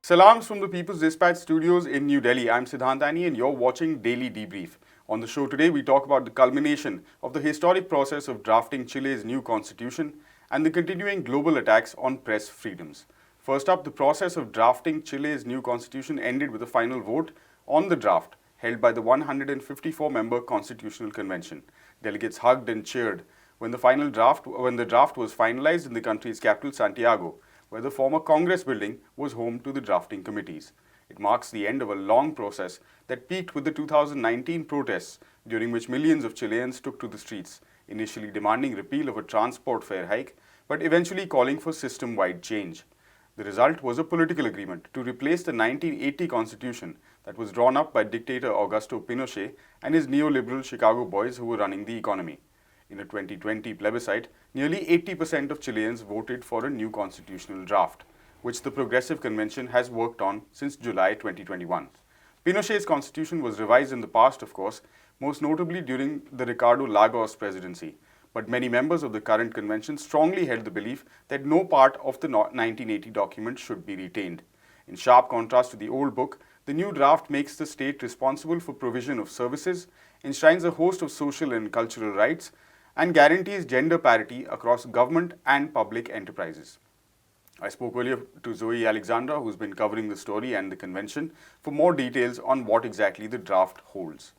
Salams from the People's Dispatch studios in New Delhi. I'm Siddhantani and you're watching Daily Debrief. On the show today, we talk about the culmination of the historic process of drafting Chile's new constitution and the continuing global attacks on press freedoms. First up, the process of drafting Chile's new constitution ended with a final vote on the draft held by the 154-member Constitutional Convention. Delegates hugged and cheered when the draft was finalized in the country's capital, Santiago, where the former Congress building was home to the drafting committees. It marks the end of a long process that peaked with the 2019 protests, during which millions of Chileans took to the streets, initially demanding repeal of a transport fare hike, but eventually calling for system-wide change. The result was a political agreement to replace the 1980 constitution that was drawn up by dictator Augusto Pinochet and his neoliberal Chicago boys who were running the economy. In a 2020 plebiscite, nearly 80% of Chileans voted for a new constitutional draft, which the Progressive Convention has worked on since July 2021. Pinochet's constitution was revised in the past, of course, most notably during the Ricardo Lagos presidency, but many members of the current convention strongly held the belief that no part of the 1980 document should be retained. In sharp contrast to the old book, the new draft makes the state responsible for provision of services, enshrines a host of social and cultural rights, and guarantees gender parity across government and public enterprises. I spoke earlier to Zoe Alexandra, who's been covering the story and the convention, for more details on what exactly the draft holds.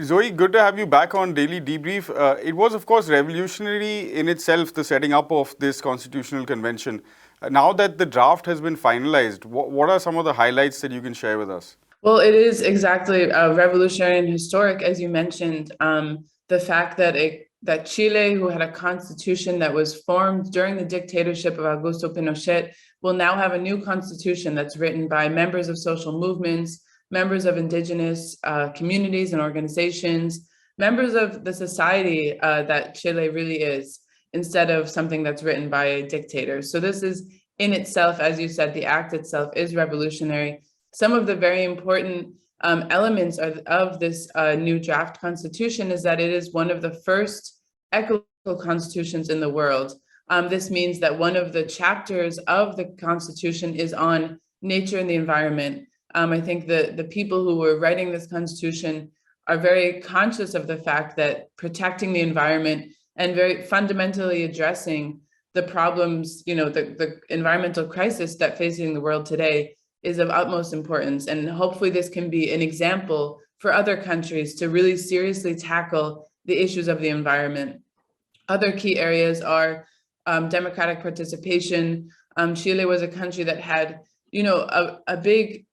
Zoe, good to have you back on Daily Debrief. It was, of course, revolutionary in itself, the setting up of this constitutional convention. Now that the draft has been finalized, what are some of the highlights that you can share with us? Well, it is exactly revolutionary and historic, as you mentioned. The fact that Chile, who had a constitution that was formed during the dictatorship of Augusto Pinochet, will now have a new constitution that's written by members of social movements, members of indigenous communities and organizations, members of the society that Chile really is, instead of something that's written by a dictator. So this is in itself, as you said, the act itself is revolutionary. Some of the very important elements of this new draft constitution is that it is one of the first ecological constitutions in the world. This means that one of the chapters of the constitution is on nature and the environment. I think the people who were writing this constitution are very conscious of the fact that protecting the environment and very fundamentally addressing the problems, the environmental crisis that facing the world today is of utmost importance. And hopefully this can be an example for other countries to really seriously tackle the issues of the environment. Other key areas are democratic participation. Chile was a country that had, a big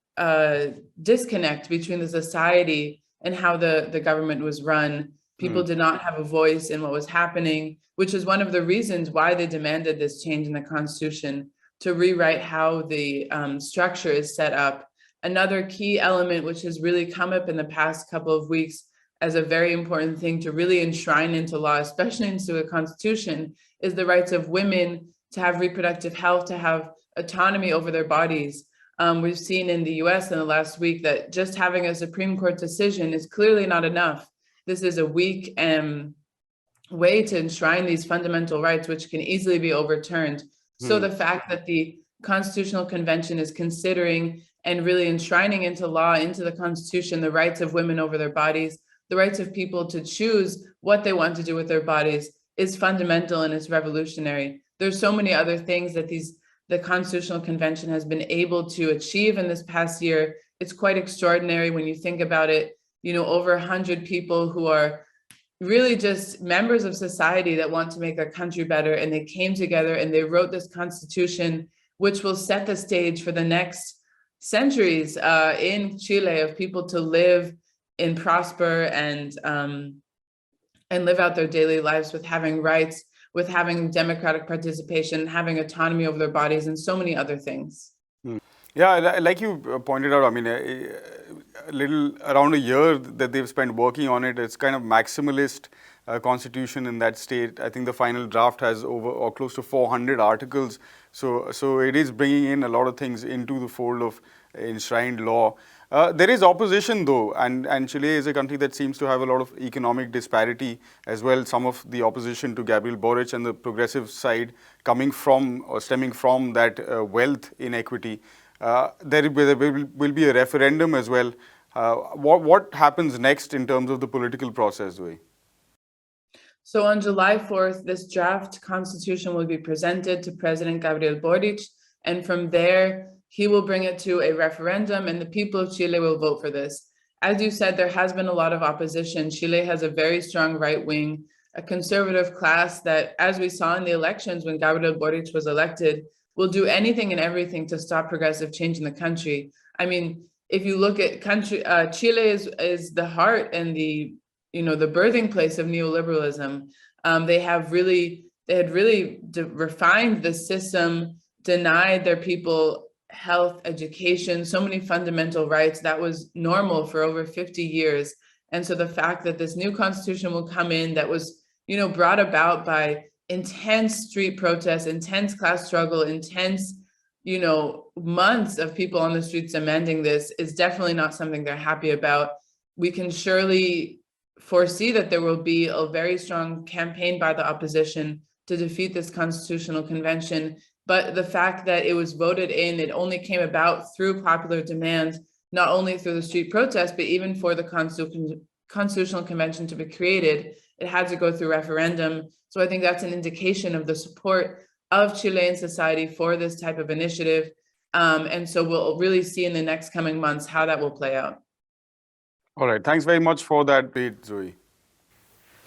disconnect between the society and how the government was run. People did not have a voice in what was happening, which is one of the reasons why they demanded this change in the constitution, to rewrite how the structure is set up. Another key element, which has really come up in the past couple of weeks as a very important thing to really enshrine into law, especially into a constitution, is the rights of women to have reproductive health, to have autonomy over their bodies. We've seen in the US in the last week that just having a Supreme Court decision is clearly not enough. This is a weak way to enshrine these fundamental rights, which can easily be overturned. So the fact that the Constitutional Convention is considering and really enshrining into law, into the Constitution, the rights of women over their bodies, the rights of people to choose what they want to do with their bodies, is fundamental and it's revolutionary. There's so many other things that the Constitutional Convention has been able to achieve in this past year. It's quite extraordinary when you think about it. Over 100 people who are really just members of society that want to make their country better, and they came together and they wrote this constitution, which will set the stage for the next centuries in Chile, of people to live and prosper and live out their daily lives with having rights, with having democratic participation, having autonomy over their bodies, and so many other things. Yeah, like you pointed out, a little around a year that they've spent working on it. It's kind of maximalist constitution in that state. I think the final draft has over or close to 400 articles. So it is bringing in a lot of things into the fold of enshrined law. There is opposition though, and Chile is a country that seems to have a lot of economic disparity as well. Some of the opposition to Gabriel Boric and the progressive side coming from or stemming from that wealth inequity. There will be a referendum as well. What happens next in terms of the political process, Zoe? So on July 4th, this draft constitution will be presented to President Gabriel Boric, and from there, he will bring it to a referendum, and the people of Chile will vote for this. As you said, there has been a lot of opposition. Chile has a very strong right wing, a conservative class that, as we saw in the elections when Gabriel Boric was elected, will do anything and everything to stop progressive change in the country. I mean, if you look at Chile is the heart and the birthing place of neoliberalism. They had really refined the system, denied their people health, education, so many fundamental rights that was normal for over 50 years. And so the fact that this new constitution will come in that was, brought about by intense street protests, intense class struggle, intense, months of people on the streets demanding this is definitely not something they're happy about. We can surely foresee that there will be a very strong campaign by the opposition to defeat this constitutional convention. But the fact that it was voted in, it only came about through popular demand, not only through the street protest, but even for the constitutional convention to be created, it had to go through referendum. So I think that's an indication of the support of Chilean society for this type of initiative. And so we'll really see in the next coming months how that will play out. All right, thanks very much for that update, Zoe.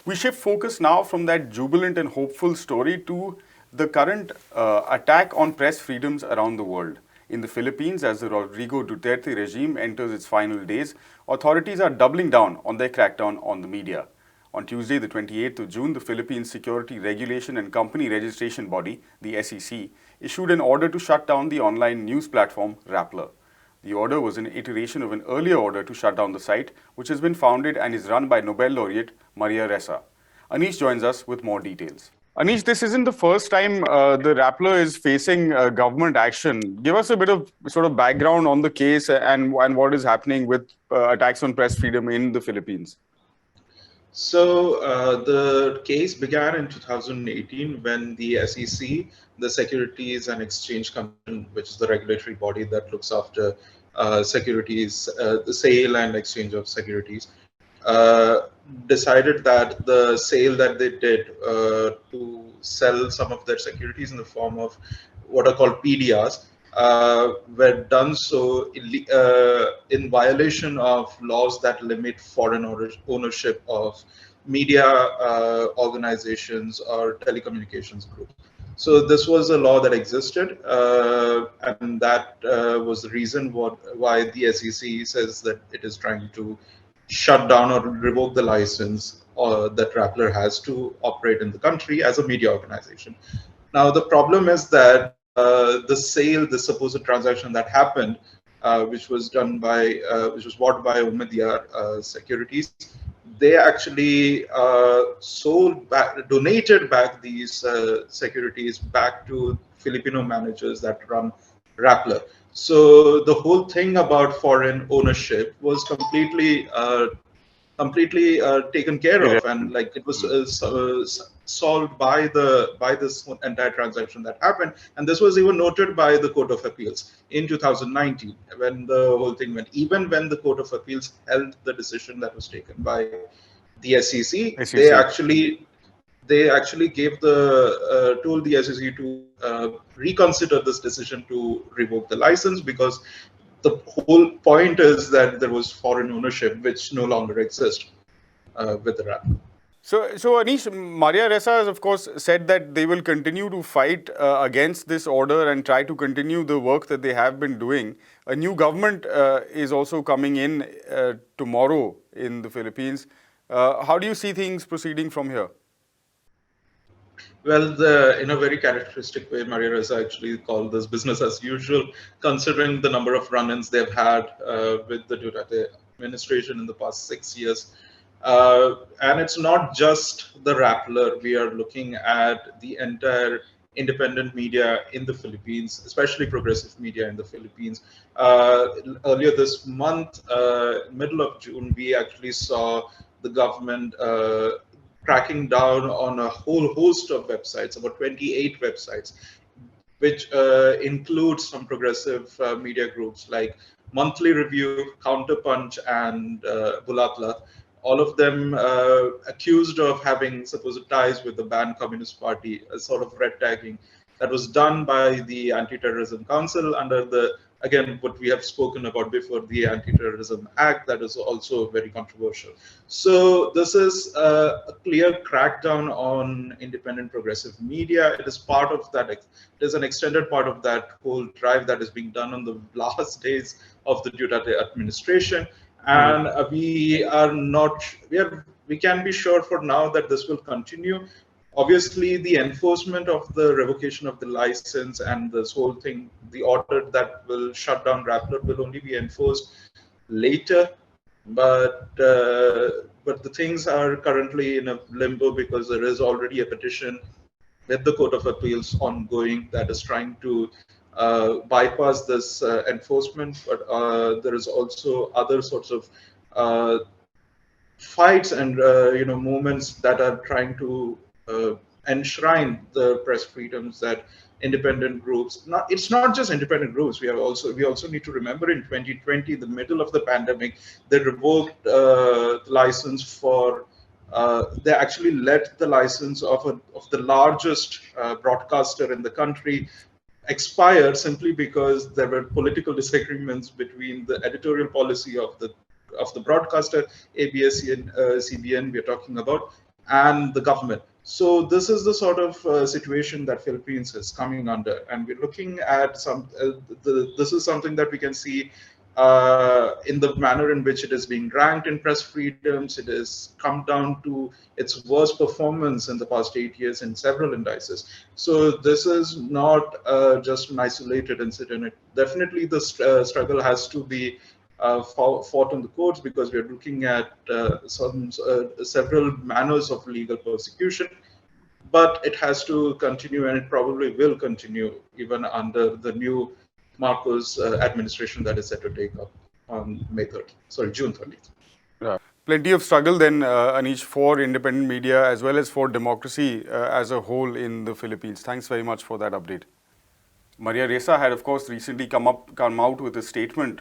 We shift focus now from that jubilant and hopeful story to the current attack on press freedoms around the world. In the Philippines, as the Rodrigo Duterte regime enters its final days, authorities are doubling down on their crackdown on the media. On Tuesday, the 28th of June, the Philippines Security Regulation and Company Registration Body, the SEC, issued an order to shut down the online news platform Rappler. The order was an iteration of an earlier order to shut down the site, which has been founded and is run by Nobel laureate Maria Ressa. Anish joins us with more details. Anish, this isn't the first time the Rappler is facing government action. Give us a bit of sort of background on the case and what is happening with attacks on press freedom in the Philippines. So the case began in 2018 when the SEC, the Securities and Exchange Commission, which is the regulatory body that looks after securities, the sale and exchange of securities, decided that the sale that they did to sell some of their securities in the form of what are called PDRs were done so in violation of laws that limit foreign ownership of media organizations or telecommunications groups. So this was a law that existed, and that was the reason why the SEC says that it is trying to shut down or revoke the license that Rappler has to operate in the country as a media organization. Now, the problem is that the sale, the supposed transaction that happened, which was done by, which was bought by Omidyar Securities, they actually donated back these securities back to Filipino managers that run Rappler. So the whole thing about foreign ownership was completely taken care of, and like it was solved by this entire transaction that happened. And this was even noted by the Court of Appeals in 2019 when the whole thing went. Even when the Court of Appeals held the decision that was taken by the SEC. They actually gave told the SEC to reconsider this decision to revoke the license, because the whole point is that there was foreign ownership which no longer exists with the Rappler. So Anish, Maria Ressa has of course said that they will continue to fight against this order and try to continue the work that they have been doing. A new government is also coming in tomorrow in the Philippines. How do you see things proceeding from here? Well, in a very characteristic way, Maria Ressa actually called this business as usual, considering the number of run-ins they've had with the Duterte administration in the past 6 years. And it's not just the Rappler. We are looking at the entire independent media in the Philippines, especially progressive media in the Philippines. Earlier this month, middle of June, we actually saw the government cracking down on a whole host of websites, about 28 websites, which includes some progressive media groups like Monthly Review, Counterpunch, and Bulatla. All of them accused of having supposed ties with the banned Communist Party, a sort of red tagging that was done by the Anti-Terrorism Council under the, again, what we have spoken about before, the Anti-Terrorism Act, that is also very controversial. So this is a clear crackdown on independent progressive media. It is part of that, it is an extended part of that whole drive that is being done on the last days of the Duterte administration. And we can be sure for now that this will continue. Obviously, the enforcement of the revocation of the license and this whole thing, the order that will shut down Rappler will only be enforced later. But the things are currently in a limbo because there is already a petition with the Court of Appeals ongoing that is trying to bypass this enforcement. But there is also other sorts of fights and movements that are trying to enshrine the press freedoms that independent groups. It's not just independent groups. We also need to remember in 2020, the middle of the pandemic, they revoked the license for. They actually let the license of the largest broadcaster in the country expire simply because there were political disagreements between the editorial policy of the broadcaster, ABS and CBN we're talking about, and the government. So this is the sort of situation that Philippines is coming under, and we're looking at this is something that we can see in the manner in which it is being ranked in press freedoms. It has come down to its worst performance in the past 8 years in several indices. So this is not just an isolated incident. Definitely the struggle has to be fought on the courts because we are looking at several manners of legal persecution, but it has to continue, and it probably will continue even under the new Marcos administration that is set to take up on June 30th. Yeah. Plenty of struggle then, Anish, for independent media as well as for democracy as a whole in the Philippines. Thanks very much for that update. Maria Ressa had, of course, recently come out with a statement,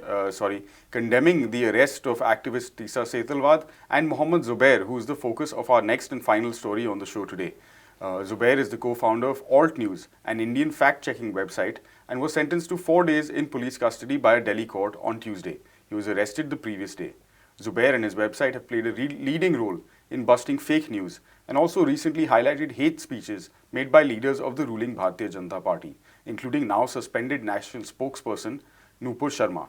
condemning the arrest of activist Tisa Setalvad and Mohammed Zubair, who is the focus of our next and final story on the show today. Zubair is the co-founder of Alt News, an Indian fact-checking website, and was sentenced to 4 days in police custody by a Delhi court on Tuesday. He was arrested the previous day. Zubair and his website have played a leading role in busting fake news and also recently highlighted hate speeches made by leaders of the ruling Bharatiya Janata Party, including now suspended national spokesperson Nupur Sharma.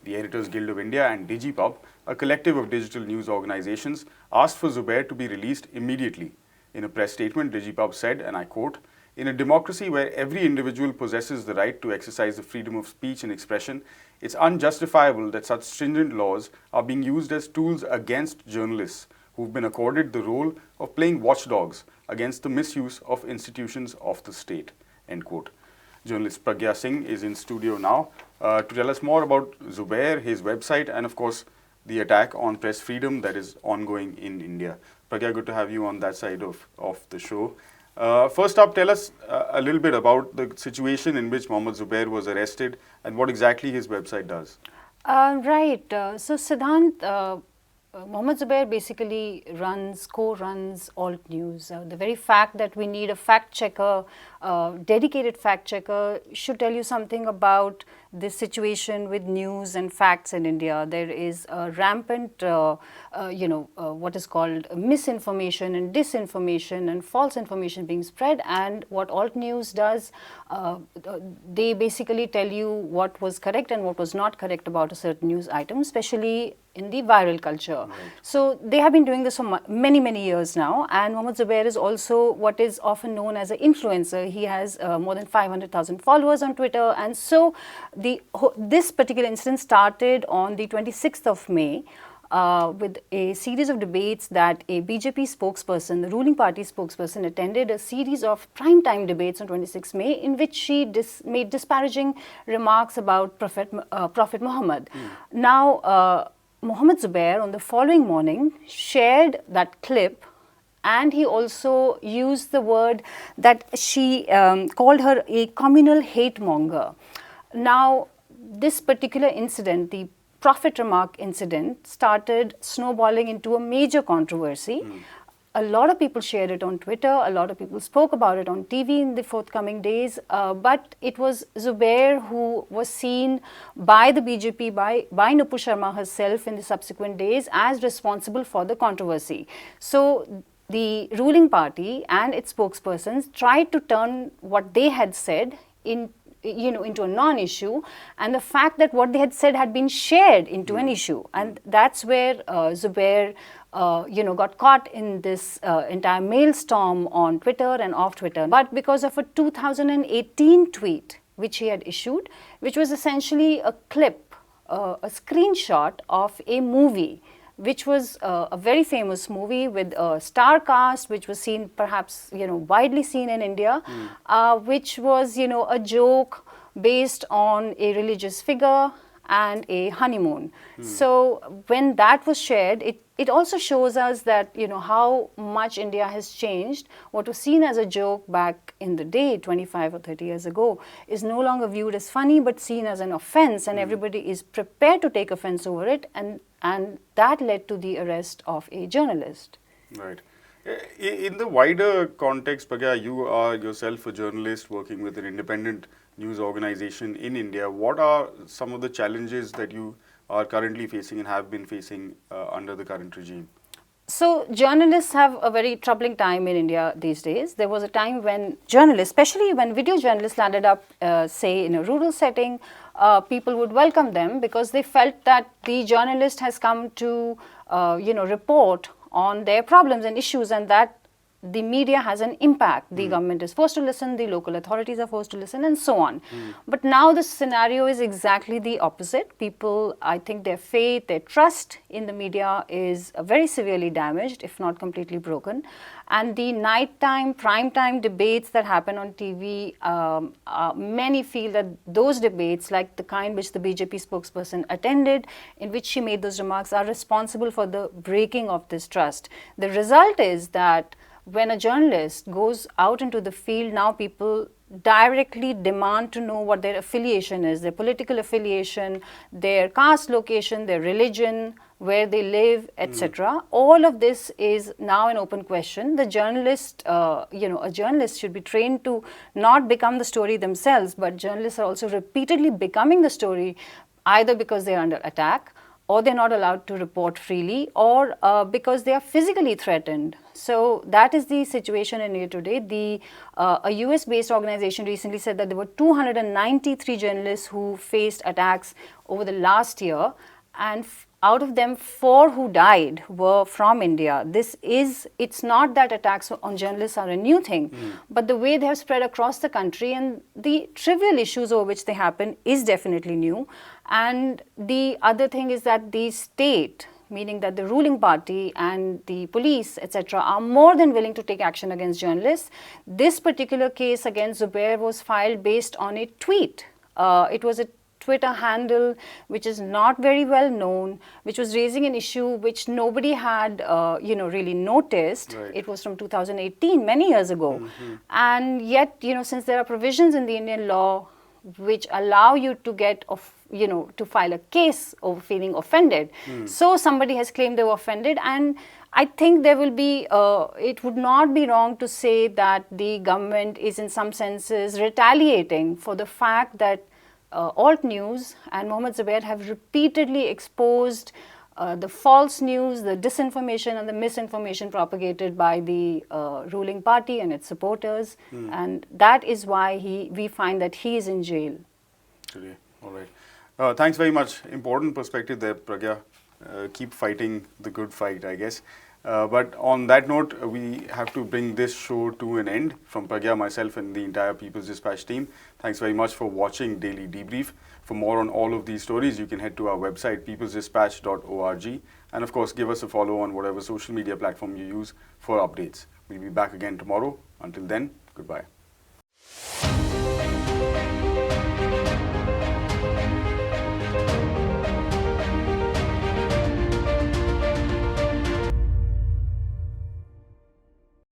The Editors Guild of India and DigiPub, a collective of digital news organizations, asked for Zubair to be released immediately. In a press statement, DigiPub said, and I quote, "In a democracy where every individual possesses the right to exercise the freedom of speech and expression, it's unjustifiable that such stringent laws are being used as tools against journalists who've been accorded the role of playing watchdogs against the misuse of institutions of the state." End quote. Journalist Pragya Singh is in studio now to tell us more about Zubair, his website, and of course the attack on press freedom that is ongoing in India. Pragya, good to have you on that side of the show. First up, tell us a little bit about the situation in which Mohammed Zubair was arrested and what exactly his website does. Right. So Siddhant, Mohammed Zubair basically co-runs Alt News. The very fact that we need a fact checker, dedicated fact checker, should tell you something about this situation with news and facts in India. There is a rampant, what is called misinformation and disinformation and false information being spread. And what Alt News does, they basically tell you what was correct and what was not correct about a certain news item, especially in the viral culture. Right. So they have been doing this for many, many years now. And Mohammed Zubair is also what is often known as an influencer. He has more than 500,000 followers on Twitter. And so this particular incident started on the 26th of May with a series of debates that a BJP spokesperson, the ruling party spokesperson, attended a series of primetime debates on 26 May in which she made disparaging remarks about Prophet Muhammad. Now, Mohammed Zubair on the following morning shared that clip and he also used the word that she called her a communal hate monger. Now, this particular incident, the prophet remark incident, started snowballing into a major controversy. A lot of people shared it on Twitter, a lot of people spoke about it on TV in the forthcoming days, but it was Zubair who was seen by the BJP, by Nupur Sharma herself in the subsequent days as responsible for the controversy. So the ruling party and its spokespersons tried to turn what they had said into a non-issue, and the fact that what they had said had been shared into an issue, and that's where Zubair got caught in this entire maelstrom on Twitter and off Twitter. But because of a 2018 tweet which he had issued, which was essentially a clip, a screenshot of a movie, which was a very famous movie with a star cast, which was seen, perhaps, widely seen in India, which was, a joke based on a religious figure and a honeymoon. So when that was shared, it also shows us that, how much India has changed. What was seen as a joke back in the day, 25 or 30 years ago, is no longer viewed as funny, but seen as an offense, and everybody is prepared to take offense over it, and that led to the arrest of a journalist. Right. In the wider context, Pragya, you are yourself a journalist working with an independent news organization in India. What are some of the challenges that you are currently facing and have been facing under the current regime? So journalists have a very troubling time in India these days. There was a time when journalists, especially when video journalists landed up, say, in a rural setting, people would welcome them because they felt that the journalist has come to, report on their problems and issues, and that the media has an impact. The government is forced to listen, the local authorities are forced to listen, and so on. But now the scenario is exactly the opposite. People, I think their faith, their trust in the media is very severely damaged, if not completely broken. And the nighttime, primetime debates that happen on TV, many feel that those debates, like the kind which the BJP spokesperson attended, in which she made those remarks, are responsible for the breaking of this trust. The result is that when a journalist goes out into the field, now people directly demand to know what their affiliation is, their political affiliation, their caste location, their religion, where they live, etc. All of this is now an open question. The journalist, a journalist should be trained to not become the story themselves, but journalists are also repeatedly becoming the story, either because they are under attack, or they're not allowed to report freely, or because they are physically threatened. So that is the situation in India today. A US-based organization recently said that there were 293 journalists who faced attacks over the last year, and out of them, 4 who died were from India. It's not that attacks on journalists are a new thing, but the way they have spread across the country and the trivial issues over which they happen is definitely new. And the other thing is that the state, meaning that the ruling party and the police, etc., are more than willing to take action against journalists. This particular case against Zubair was filed based on a tweet. It was a Twitter handle which is not very well known, which was raising an issue which nobody had, really noticed. Right. It was from 2018, many years ago. And yet, since there are provisions in the Indian law which allow you to get, to file a case over feeling offended. So somebody has claimed they were offended, and I think there will be, it would not be wrong to say that the government is in some senses retaliating for the fact that alt news and Mohammed Zubair have repeatedly exposed the false news, the disinformation and the misinformation propagated by the ruling party and its supporters. And that is why we find that he is in jail Today. All right. Thanks very much. Important perspective there, Pragya. Keep fighting the good fight, I guess. But on that note, we have to bring this show to an end. From Pragya, myself, and the entire People's Dispatch team, thanks very much for watching Daily Debrief. For more on all of these stories, you can head to our website, peoplesdispatch.org, and of course, give us a follow on whatever social media platform you use for updates. We'll be back again tomorrow. Until then, goodbye.